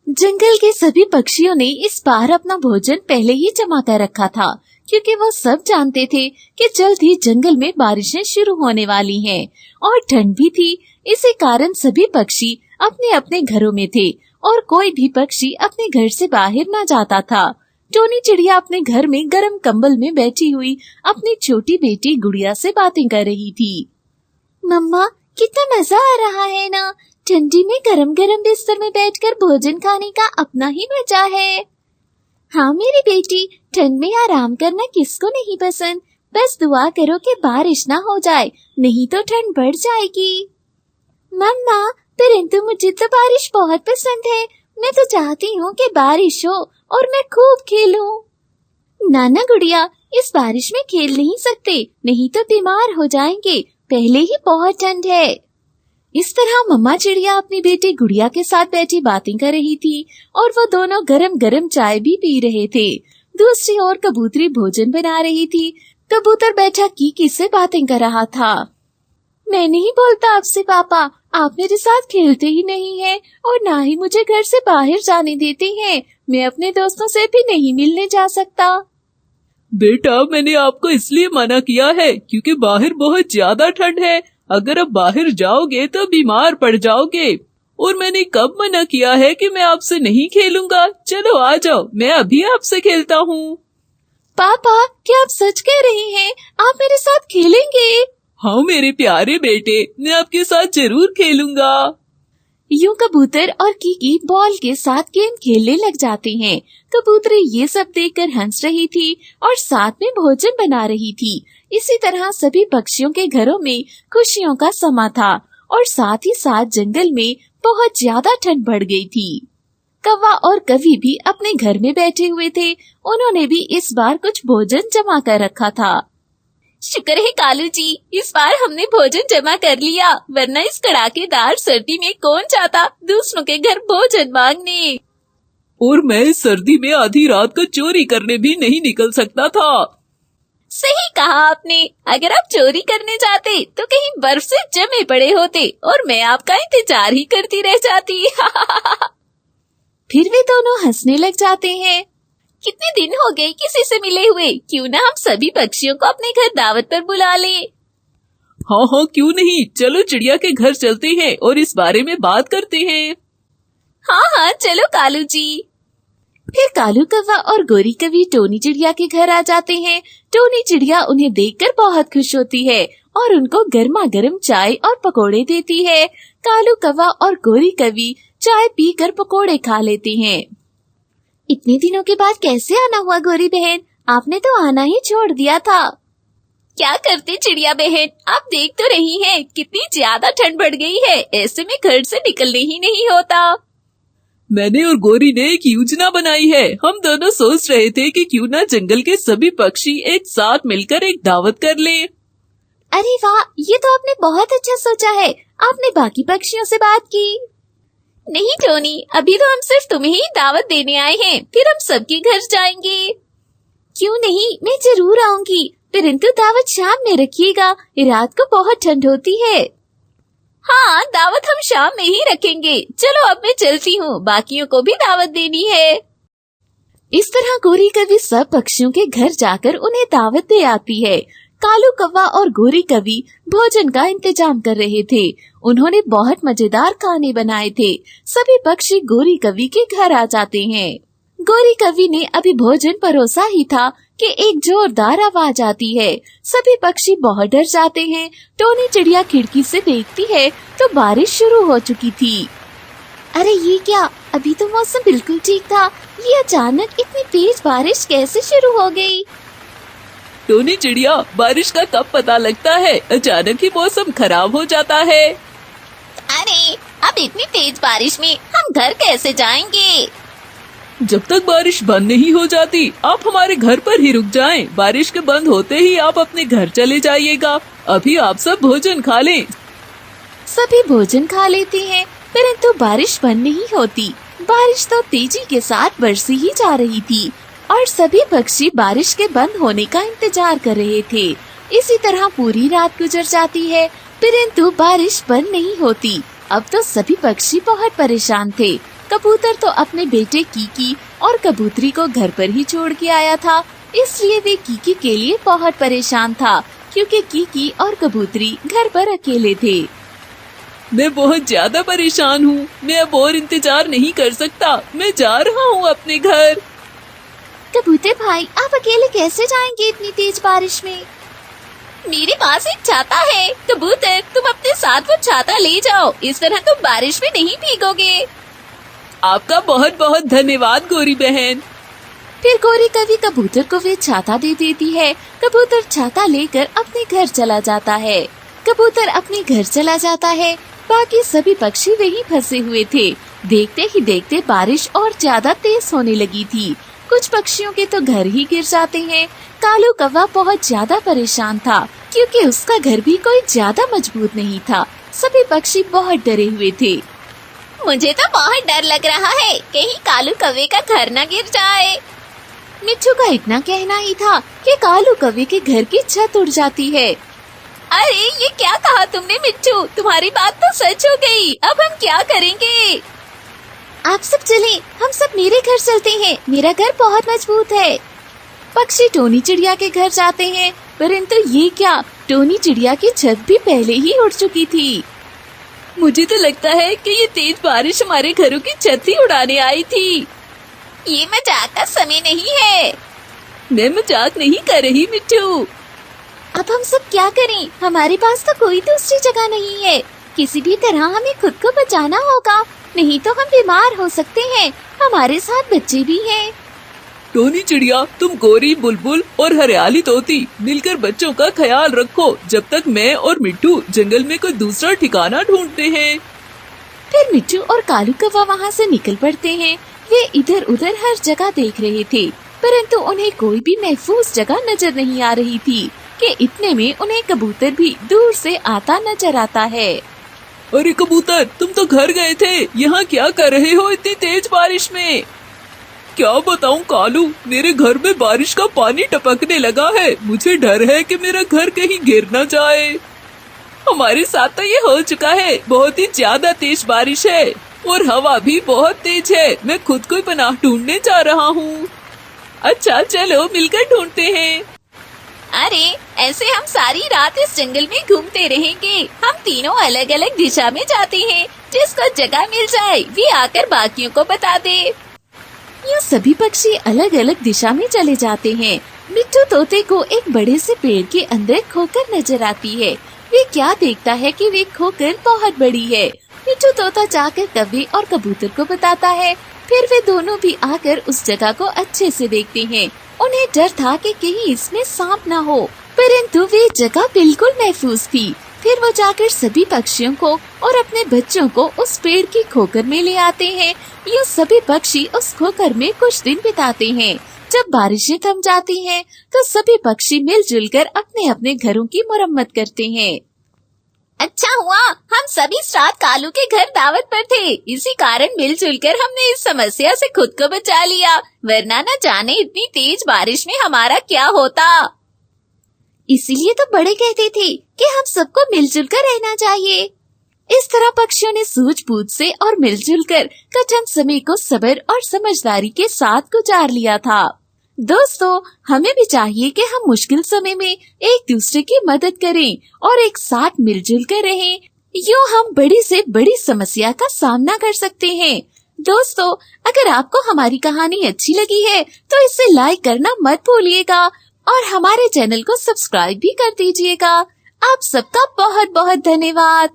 जंगल के सभी पक्षियों ने इस बार अपना भोजन पहले ही जमा कर रखा था, क्योंकि वो सब जानते थे कि जल्द ही जंगल में बारिशें शुरू होने वाली हैं और ठंड भी थी। इसी कारण सभी पक्षी अपने अपने घरों में थे और कोई भी पक्षी अपने घर से बाहर न जाता था। टोनी चिड़िया अपने घर में गर्म कंबल में बैठी हुई अपनी छोटी बेटी गुड़िया से बातें कर रही थी। मम्मा, कितना मजा आ रहा है ना। ठंडी में गरम गरम बिस्तर में बैठकर भोजन खाने का अपना ही मजा है। हाँ मेरी बेटी, ठंड में आराम करना किसको नहीं पसंद। बस दुआ करो कि बारिश ना हो जाए, नहीं तो ठंड बढ़ जाएगी। मम्मा, परंतु मुझे तो बारिश बहुत पसंद है। मैं तो चाहती हूँ कि बारिश हो और मैं खूब खेलूं। नाना गुड़िया, इस बारिश में खेल नहीं सकते, नहीं तो बीमार हो जाएंगे। पहले ही बहुत ठंड है। इस तरह मम्मा चिड़िया अपनी बेटी गुड़िया के साथ बैठी बातें कर रही थी और वो दोनों गरम गरम चाय भी पी रहे थे। दूसरी ओर कबूतरी भोजन बना रही थी। कबूतर बैठा कीकी से बातें कर रहा था। मैं नहीं बोलता आपसे पापा, आप मेरे साथ खेलते ही नहीं हैं और ना ही मुझे घर से बाहर जाने देते हैं। मैं अपने दोस्तों से भी नहीं मिलने जा सकता। बेटा, मैंने आपको इसलिए मना किया है क्योंकि बाहर बहुत ज्यादा ठंड है। अगर अब बाहर जाओगे तो बीमार पड़ जाओगे। और मैंने कब मना किया है कि मैं आपसे नहीं खेलूंगा। चलो आ जाओ, मैं अभी आपसे खेलता हूँ। पापा, क्या आप सच कह रहे हैं? आप मेरे साथ खेलेंगे? हाँ मेरे प्यारे बेटे, मैं आपके साथ जरूर खेलूंगा। यूं कबूतर और कीकी बॉल के साथ गेम खेलने लग जाते हैं। कबूतरी ये सब देखकर हंस रही थी और साथ में भोजन बना रही थी। इसी तरह सभी पक्षियों के घरों में खुशियों का समा था और साथ ही साथ जंगल में बहुत ज्यादा ठंड बढ़ गई थी। कौवा और कवि भी अपने घर में बैठे हुए थे। उन्होंने भी इस बार कुछ भोजन जमा कर रखा था। शुक्र है कालू जी, इस बार हमने भोजन जमा कर लिया, वरना इस कड़ाकेदार सर्दी में कौन जाता दूसरों के घर भोजन मांगने। और मैं इस सर्दी में आधी रात को चोरी करने भी नहीं निकल सकता था। सही कहा आपने। अगर आप चोरी करने जाते तो कहीं बर्फ से जमे पड़े होते और मैं आपका इंतजार ही करती रह जाती। फिर वे दोनों हंसने लग जाते हैं। कितने दिन हो गए किसी से मिले हुए, क्यों ना हम सभी पक्षियों को अपने घर दावत पर बुला ले। हाँ हाँ, क्यों नहीं। चलो चिड़िया के घर चलते हैं और इस बारे में बात करते हैं। हाँ हाँ चलो कालू जी। फिर कालू कौवा और गोरी कवि टोनी चिड़िया के घर आ जाते हैं। टोनी चिड़िया उन्हें देखकर बहुत खुश होती है और उनको गर्मा गर्म चाय और पकोड़े देती है। कालू कौवा और गोरी कवि चाय पीकर पकोड़े खा लेते हैं। इतने दिनों के बाद कैसे आना हुआ गोरी बहन? आपने तो आना ही छोड़ दिया था। क्या करते चिड़िया बहन, आप देख तो रही हैं कितनी ज्यादा ठंड बढ़ गई है। ऐसे में घर से निकलने ही नहीं होता। मैंने और गोरी ने एक योजना बनाई है। हम दोनों सोच रहे थे कि क्यों ना जंगल के सभी पक्षी एक साथ मिलकर एक दावत कर ले। अरे वाह, ये तो आपने बहुत अच्छा सोचा है। आपने बाकी पक्षियों से बात की? नहीं टोनी, अभी तो हम सिर्फ तुम्हें ही दावत देने आए हैं, फिर हम सबके घर जाएंगे। क्यों नहीं, मैं जरूर आऊंगी, परंतु दावत शाम में रखिएगा, रात को बहुत ठंड होती है। हाँ, दावत हम शाम में ही रखेंगे। चलो अब मैं चलती हूँ, बाकियों को भी दावत देनी है। इस तरह गोरी कवि सब पक्षियों के घर जाकर उन्हें दावत दे आती है। कालू कौवा और गोरी कवि भोजन का इंतजाम कर रहे थे। उन्होंने बहुत मजेदार खाने बनाए थे। सभी पक्षी गोरी कवि के घर आ जाते हैं। गोरी कवि ने अभी भोजन परोसा ही था कि एक जोरदार आवाज आती है। सभी पक्षी बहुत डर जाते हैं। टोनी चिड़िया खिड़की से देखती है तो बारिश शुरू हो चुकी थी। अरे ये क्या, अभी तो मौसम बिल्कुल ठीक था, ये अचानक इतनी तेज बारिश कैसे शुरू हो गई? टोनी चिड़िया, बारिश का कब पता लगता है, अचानक ही मौसम खराब हो जाता है। अरे अब इतनी तेज बारिश में हम घर कैसे जाएंगे? जब तक बारिश बंद नहीं हो जाती आप हमारे घर पर ही रुक जाएं। बारिश के बंद होते ही आप अपने घर चले जाइएगा। अभी आप सब भोजन खा लें। सभी भोजन खा लेते हैं, परंतु बारिश बंद नहीं होती। बारिश तो तेजी के साथ बरसी ही जा रही थी और सभी पक्षी बारिश के बंद होने का इंतजार कर रहे थे। इसी तरह पूरी रात गुजर जाती है, परंतु बारिश बंद नहीं होती। अब तो सभी पक्षी बहुत परेशान थे। कबूतर तो अपने बेटे कीकी और कबूतरी को घर पर ही छोड़ के आया था, इसलिए वे कीकी के लिए बहुत परेशान था, क्योंकि कीकी और कबूतरी घर पर अकेले थे। मैं बहुत ज्यादा परेशान हूँ, मैं अब और इंतजार नहीं कर सकता, मैं जा रहा हूँ अपने घर। कबूतर भाई, आप अकेले कैसे जाएंगे इतनी तेज बारिश में? मेरे पास एक छाता है। कबूतर, तुम अपने साथ वो छाता ले जाओ, इस तरह तुम बारिश में नहीं भीगोगे। आपका बहुत बहुत धन्यवाद गोरी बहन। फिर गोरी कवि कबूतर को वे छाता दे देती है। कबूतर छाता लेकर अपने घर चला जाता है। कबूतर अपने घर चला जाता है। बाकी सभी पक्षी वहीं फंसे हुए थे। देखते ही देखते बारिश और ज्यादा तेज होने लगी थी। कुछ पक्षियों के तो घर ही गिर जाते हैं। कालू कौवा बहुत ज्यादा परेशान था, क्योंकि उसका घर भी कोई ज्यादा मजबूत नहीं था। सभी पक्षी बहुत डरे हुए थे। मुझे तो बहुत डर लग रहा है, कहीं कालू कौवे का घर न गिर जाए। मिट्ठू का इतना कहना ही था कि कालू कौवे के घर की छत उड़ जाती है। अरे ये क्या कहा तुमने मिट्ठू, तुम्हारी बात तो सच हो गई। अब हम क्या करेंगे? आप सब चलें, हम सब मेरे घर चलते हैं, मेरा घर बहुत मजबूत है। पक्षी टोनी चिड़िया के घर जाते हैं, परंतु ये क्या, टोनी चिड़िया की छत भी पहले ही उड़ चुकी थी। मुझे तो लगता है कि ये तेज बारिश हमारे घरों की छत ही उड़ाने आई थी। ये मजाक का समय नहीं है। मैं मजाक नहीं कर रही मिट्टू। अब हम सब क्या करें? हमारे पास तो कोई दूसरी जगह नहीं है। किसी भी तरह हमें खुद को बचाना होगा, नहीं तो हम बीमार हो सकते हैं। हमारे साथ बच्चे भी हैं। टोनी चिड़िया, तुम गोरी, बुलबुल और हरियाली तोती मिलकर बच्चों का ख्याल रखो, जब तक मैं और मिट्टू जंगल में कोई दूसरा ठिकाना ढूंढते हैं। फिर मिट्टू और कालू कौवा वहाँ से निकल पड़ते हैं। वे इधर उधर हर जगह देख रहे थे, परंतु उन्हें कोई भी महफूज जगह नजर नहीं आ रही थी कि इतने में उन्हें कबूतर भी दूर से आता नजर आता है। अरे कबूतर, तुम तो घर गए थे, यहाँ क्या कर रहे हो इतनी तेज बारिश में? क्या बताऊं कालू, मेरे घर में बारिश का पानी टपकने लगा है। मुझे डर है कि मेरा घर कहीं गिर न जाए। हमारे साथ तो ये हो चुका है, बहुत ही ज्यादा तेज बारिश है और हवा भी बहुत तेज है। मैं खुद को पनाह ढूंढने जा रहा हूँ। अच्छा चलो मिलकर ढूंढते हैं। अरे ऐसे हम सारी रात इस जंगल में घूमते रहेंगे। हम तीनों अलग अलग दिशा में जाते हैं, जिसको जगह मिल जाए वे आकर बाकियों को बता दे। यूँ सभी पक्षी अलग अलग दिशा में चले जाते हैं। मिट्टू तोते को एक बड़े से पेड़ के अंदर खोकर नजर आती है। वे क्या देखता है कि वे खोकर बहुत बड़ी है। मिट्टू तोता जाकर कौवे और कबूतर को बताता है। फिर वे दोनों भी आकर उस जगह को अच्छे से देखते हैं। उन्हें डर था कि कहीं इसमें सांप ना हो, परंतु वे जगह बिल्कुल महफूज थी। फिर वो जाकर सभी पक्षियों को और अपने बच्चों को उस पेड़ की खोकर में ले आते हैं। यूँ सभी पक्षी उस खोकर में कुछ दिन बिताते हैं। जब बारिशें थम जाती हैं, तो सभी पक्षी मिलजुल कर अपने अपने घरों की मरम्मत करते हैं। अच्छा हुआ हम सभी इस रात कालू के घर दावत पर थे, इसी कारण मिलजुल कर हमने इस समस्या से खुद को बचा लिया, वरना न जाने इतनी तेज बारिश में हमारा क्या होता। इसीलिए तो बड़े कहते थे कि हम सबको मिलजुल कर रहना चाहिए। इस तरह पक्षियों ने सूझबूझ से और मिलजुल कर कठिन समय को सब्र और समझदारी के साथ गुजार लिया था। दोस्तों, हमें भी चाहिए कि हम मुश्किल समय में एक दूसरे की मदद करें और एक साथ मिलजुल कर रहें। यूँ हम बड़ी से बड़ी समस्या का सामना कर सकते हैं। दोस्तों, अगर आपको हमारी कहानी अच्छी लगी है तो इसे लाइक करना मत भूलिएगा और हमारे चैनल को सब्सक्राइब भी कर दीजिएगा। आप सबका बहुत बहुत धन्यवाद।